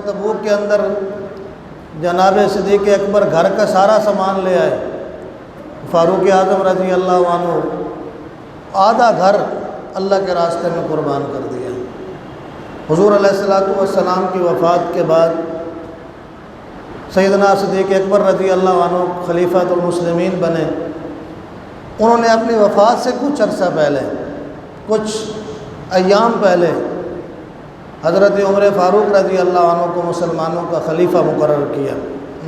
تبوک کے اندر جناب صدیق اکبر گھر کا سارا سامان لے آئے، فاروق اعظم رضی اللہ عنہ آدھا گھر اللہ کے راستے میں قربان کر دیا۔ حضور علیہ الصلوۃ والسلام کی وفات کے بعد سیدنا صدیق اکبر رضی اللہ عنہ خلیفۃ المسلمین بنے۔ انہوں نے اپنی وفات سے کچھ عرصہ پہلے، کچھ ایام پہلے حضرت عمر فاروق رضی اللہ عنہ کو مسلمانوں کا خلیفہ مقرر کیا،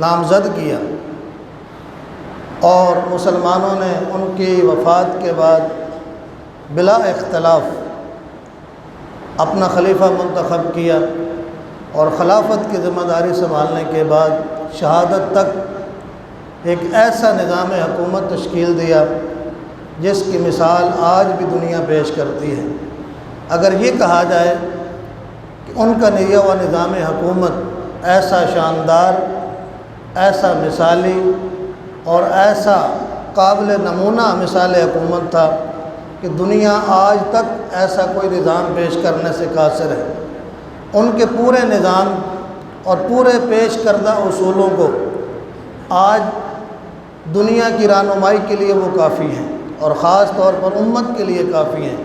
نامزد کیا، اور مسلمانوں نے ان کی وفات کے بعد بلا اختلاف اپنا خلیفہ منتخب کیا، اور خلافت کی ذمہ داری سنبھالنے کے بعد شہادت تک ایک ایسا نظام حکومت تشکیل دیا جس کی مثال آج بھی دنیا پیش کرتی ہے۔ اگر یہ کہا جائے کہ ان کا نیا و نظام حکومت ایسا شاندار، ایسا مثالی اور ایسا قابل نمونہ مثال حکومت تھا کہ دنیا آج تک ایسا کوئی نظام پیش کرنے سے قاصر ہے۔ ان کے پورے نظام اور پورے پیش کردہ اصولوں کو آج دنیا کی رہنمائی کے لیے وہ کافی ہیں، اور خاص طور پر امت کے لیے کافی ہیں۔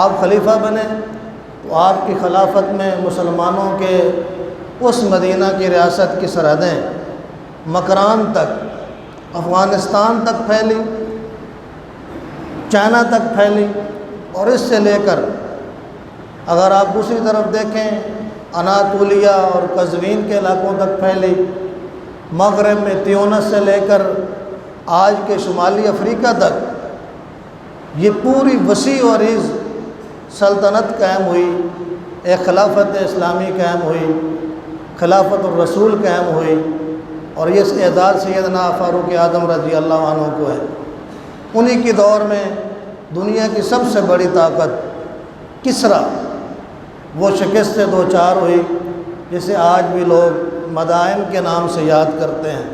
آپ خلیفہ بنے تو آپ کی خلافت میں مسلمانوں کے اس مدینہ کی ریاست کی سرحدیں مکران تک، افغانستان تک پھیلی، چائنا تک پھیلی، اور اس سے لے کر اگر آپ دوسری طرف دیکھیں اناطولیہ اور قزوین کے علاقوں تک پھیلی، مغرب میں تیونس سے لے کر آج کے شمالی افریقہ تک یہ پوری وسیع و عریض سلطنت قائم ہوئی، ایک خلافت اسلامی قائم ہوئی، خلافت الرسول قائم ہوئی، اور یہ اعزاز سیدنا فاروق اعظم رضی اللہ عنہ کو ہے۔ انہی کے دور میں دنیا کی سب سے بڑی طاقت کسریٰ وہ شکست سے دوچار ہوئی، جسے آج بھی لوگ مدائن کے نام سے یاد کرتے ہیں۔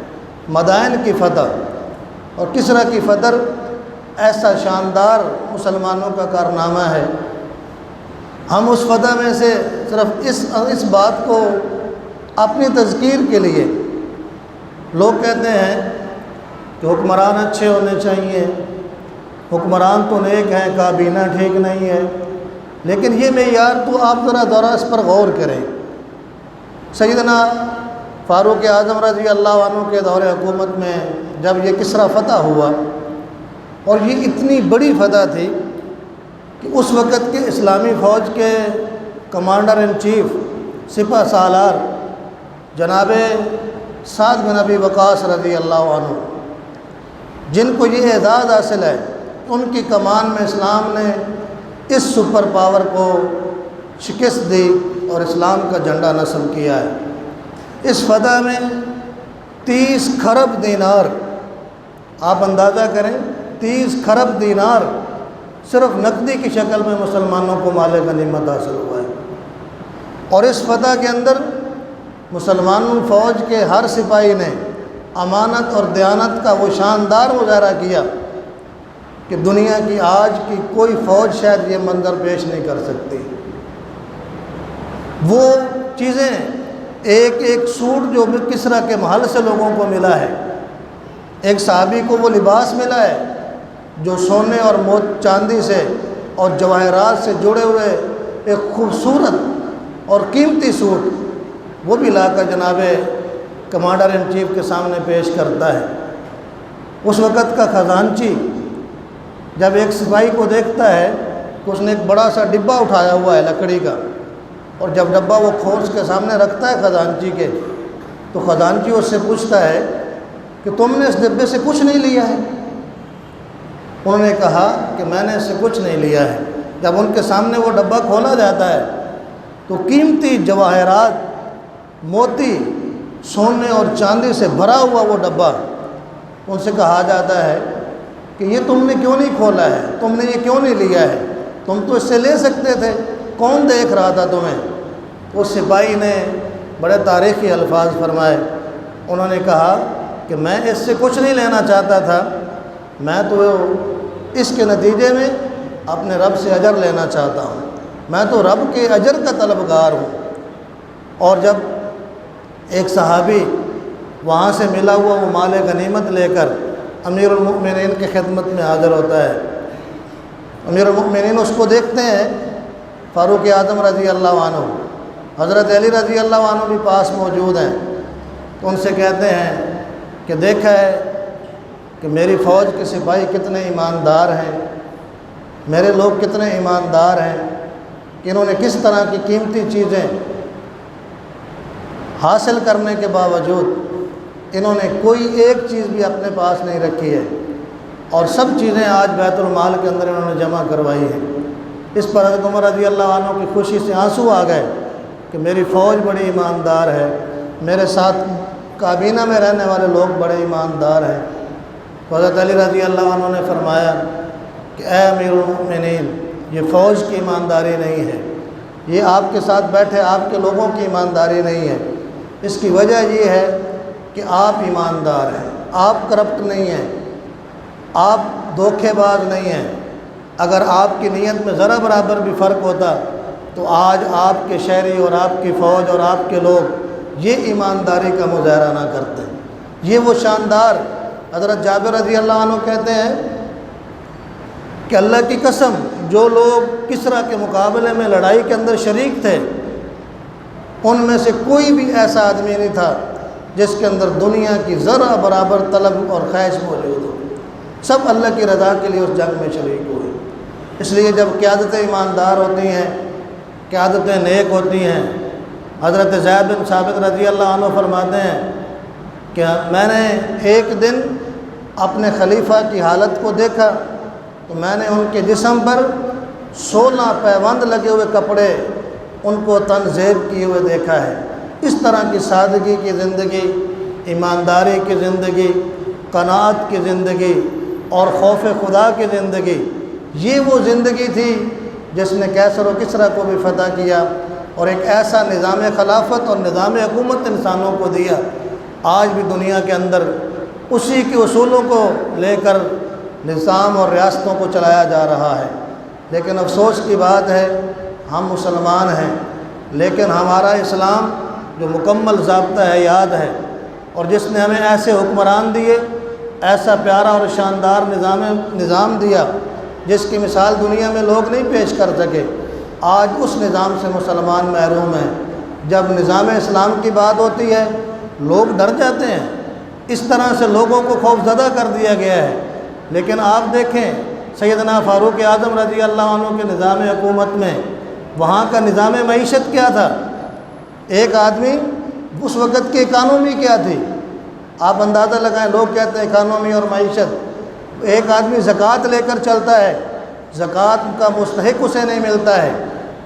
مدائن کی فتح اور کسریٰ کی فتح ایسا شاندار مسلمانوں کا کارنامہ ہے۔ ہم اس فتح میں سے صرف اس بات کو اپنی تذکیر کے لیے، لوگ کہتے ہیں کہ حکمران اچھے ہونے چاہیے، حکمران تو نیک ہیں، کابینہ ٹھیک نہیں ہے، لیکن یہ معیار تو آپ ذرا اس پر غور کریں۔ سیدنا فاروق اعظم رضی اللہ عنہ کے دور حکومت میں جب یہ کسریٰ فتح ہوا، اور یہ اتنی بڑی فتح تھی کہ اس وقت کے اسلامی فوج کے کمانڈر ان چیف سپہ سالار جناب سعد بن ابی وقاص رضی اللہ عنہ، جن کو یہ اعزاز حاصل ہے، ان کی کمان میں اسلام نے اس سپر پاور کو شکست دی اور اسلام کا جھنڈا نصب کیا ہے۔ اس فتح میں 30 کھرب دینار، آپ اندازہ کریں 30 کھرب دینار صرف نقدی کی شکل میں مسلمانوں کو مال غنیمت حاصل ہوا ہے۔ اور اس فتح کے اندر مسلمان فوج کے ہر سپاہی نے امانت اور دیانت کا وہ شاندار مظاہرہ کیا کہ دنیا کی آج کی کوئی فوج شاید یہ منظر پیش نہیں کر سکتی۔ وہ چیزیں، ایک سوٹ جو کسریٰ کے محل سے لوگوں کو ملا ہے، ایک صحابی کو وہ لباس ملا ہے جو سونے اور چاندی سے اور جواہرات سے جڑے ہوئے ایک خوبصورت اور قیمتی سوٹ، وہ بھی لا کر جناب کمانڈر ان چیف کے سامنے پیش کرتا ہے۔ اس وقت کا خزانچی جب ایک سپاہی کو دیکھتا ہے کہ اس نے ایک بڑا سا ڈبہ اٹھایا ہوا ہے لکڑی کا، اور جب ڈبہ وہ کھول کے سامنے رکھتا ہے خزانچی کے، تو خزانچی اس سے پوچھتا ہے کہ تم نے اس ڈبے سے کچھ نہیں لیا ہے؟ انہوں نے کہا کہ میں نے اس سے کچھ نہیں لیا ہے۔ جب ان کے سامنے وہ ڈبہ کھولا جاتا ہے تو قیمتی جواہرات، موتی، سونے اور چاندی سے بھرا ہوا وہ ڈبہ، ان سے کہا جاتا ہے کہ یہ تم نے کیوں نہیں کھولا ہے، تم نے یہ کیوں نہیں لیا ہے، تم تو اس سے لے سکتے تھے، کون دیکھ رہا تھا تمہیں؟ اس سپاہی نے بڑے تاریخی الفاظ فرمائے، انہوں نے کہا کہ میں اس سے کچھ نہیں لینا چاہتا تھا، میں تو اس کے نتیجے میں اپنے رب سے اجر لینا چاہتا ہوں، میں تو رب کے اجر کا طلبگار ہوں۔ اور جب ایک صحابی وہاں سے ملا ہوا وہ مال غنیمت لے کر امیر المؤمنین کی خدمت میں حاضر ہوتا ہے۔ امیر المؤمنین اس کو دیکھتے ہیں، فاروق اعظم رضی اللہ عنہ، حضرت علی رضی اللہ عنہ بھی پاس موجود ہیں، تو ان سے کہتے ہیں کہ دیکھا ہے کہ میری فوج کے سپاہی کتنے ایماندار ہیں، میرے لوگ کتنے ایماندار ہیں کہ انہوں نے کس طرح کی قیمتی چیزیں حاصل کرنے کے باوجود انہوں نے کوئی ایک چیز بھی اپنے پاس نہیں رکھی ہے، اور سب چیزیں آج بیت المال کے اندر انہوں نے جمع کروائی ہیں۔ اس پر حضرت عمر رضی اللہ عنہ کی خوشی سے آنسو آ گئے کہ میری فوج بڑی ایماندار ہے، میرے ساتھ کابینہ میں رہنے والے لوگ بڑے ایماندار ہیں۔ تو حضرت علی رضی اللہ عنہ نے فرمایا کہ اے امیر المؤمنین، یہ فوج کی ایمانداری نہیں ہے، یہ آپ کے ساتھ بیٹھے آپ کے لوگوں کی ایمانداری نہیں ہے، اس کی وجہ یہ ہے کہ آپ ایماندار ہیں، آپ کرپٹ نہیں ہیں، آپ دھوکے باز نہیں ہیں۔ اگر آپ کی نیت میں ذرا برابر بھی فرق ہوتا تو آج آپ کے شہری اور آپ کی فوج اور آپ کے لوگ یہ ایمانداری کا مظاہرہ نہ کرتے۔ یہ وہ شاندار، حضرت جابر رضی اللہ عنہ کہتے ہیں کہ اللہ کی قسم جو لوگ کسریٰ کے مقابلے میں لڑائی کے اندر شریک تھے، ان میں سے کوئی بھی ایسا آدمی نہیں تھا جس کے اندر دنیا کی ذرا برابر طلب اور خواہش موجود ہو، سب اللہ کی رضا کے لیے اس جنگ میں شریک ہوئے۔ اس لیے جب قیادتیں ایماندار ہوتی ہیں، قیادتیں نیک ہوتی ہیں، حضرت زید بن ثابت رضی اللہ عنہ فرماتے ہیں کہ میں نے ایک دن اپنے خلیفہ کی حالت کو دیکھا تو میں نے ان کے جسم پر 16 پیوند لگے ہوئے کپڑے ان کو تنزیب کیے ہوئے دیکھا ہے۔ اس طرح کی سادگی کی زندگی، ایمانداری کی زندگی، قناعت کی زندگی اور خوف خدا کی زندگی، یہ وہ زندگی تھی جس نے کیسر و کسریٰ کو بھی فتح کیا اور ایک ایسا نظام خلافت اور نظام حکومت انسانوں کو دیا۔ آج بھی دنیا کے اندر اسی کے اصولوں کو لے کر نظام اور ریاستوں کو چلایا جا رہا ہے۔ لیکن افسوس کی بات ہے ہم مسلمان ہیں، لیکن ہمارا اسلام جو مکمل ضابطہ ہے یاد ہے، اور جس نے ہمیں ایسے حکمران دیے، ایسا پیارا اور شاندار نظام دیا جس کی مثال دنیا میں لوگ نہیں پیش کر سکے، آج اس نظام سے مسلمان محروم ہیں۔ جب نظام اسلام کی بات ہوتی ہے لوگ ڈر جاتے ہیں، اس طرح سے لوگوں کو خوف زدہ کر دیا گیا ہے۔ لیکن آپ دیکھیں سیدنا فاروق اعظم رضی اللہ عنہ کے نظام حکومت میں وہاں کا نظام معیشت کیا تھا؟ ایک آدمی، اس وقت کی اکانومی کیا تھی آپ اندازہ لگائیں، لوگ کہتے ہیں اکانومی اور معیشت، ایک آدمی زکوٰۃ لے کر چلتا ہے، زکوٰۃ کا مستحق اسے نہیں ملتا ہے،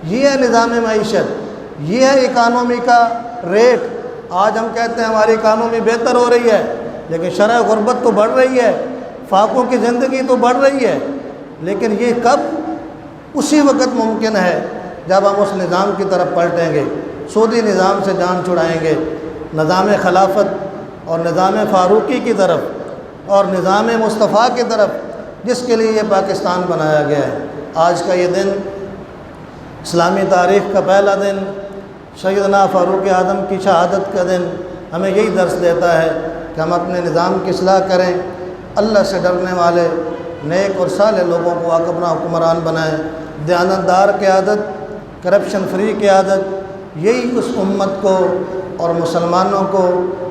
یہ ہے نظام معیشت، یہ ہے اکانومی کا ریٹ۔ آج ہم کہتے ہیں ہماری اکانومی بہتر ہو رہی ہے، لیکن شرح غربت تو بڑھ رہی ہے، فاقوں کی زندگی تو بڑھ رہی ہے، لیکن یہ کب؟ اسی وقت ممکن ہے جب ہم اس نظام کی طرف پلٹیں گے، سودی نظام سے جان چھڑائیں گے، نظام خلافت اور نظام فاروقی کی طرف اور نظام مصطفیٰ کی طرف، جس کے لیے یہ پاکستان بنایا گیا ہے۔ آج کا یہ دن اسلامی تاریخ کا پہلا دن، سیدنا فاروق اعظم کی شہادت کا دن، ہمیں یہی درس دیتا ہے کہ ہم اپنے نظام کی اصلاح کریں، اللہ سے ڈرنے والے نیک اور صالح لوگوں کو اپنا حکمران بنائیں، دیانتدار قیادت، کرپشن فری قیادت، یہی اس امت کو اور مسلمانوں کو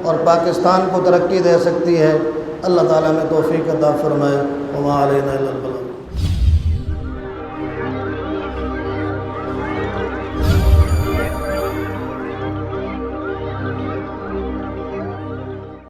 اور پاکستان کو ترقی دے سکتی ہے۔ اللہ تعالیٰ میں توفیق عطا فرمائے۔ وما علینا الا البلاغ۔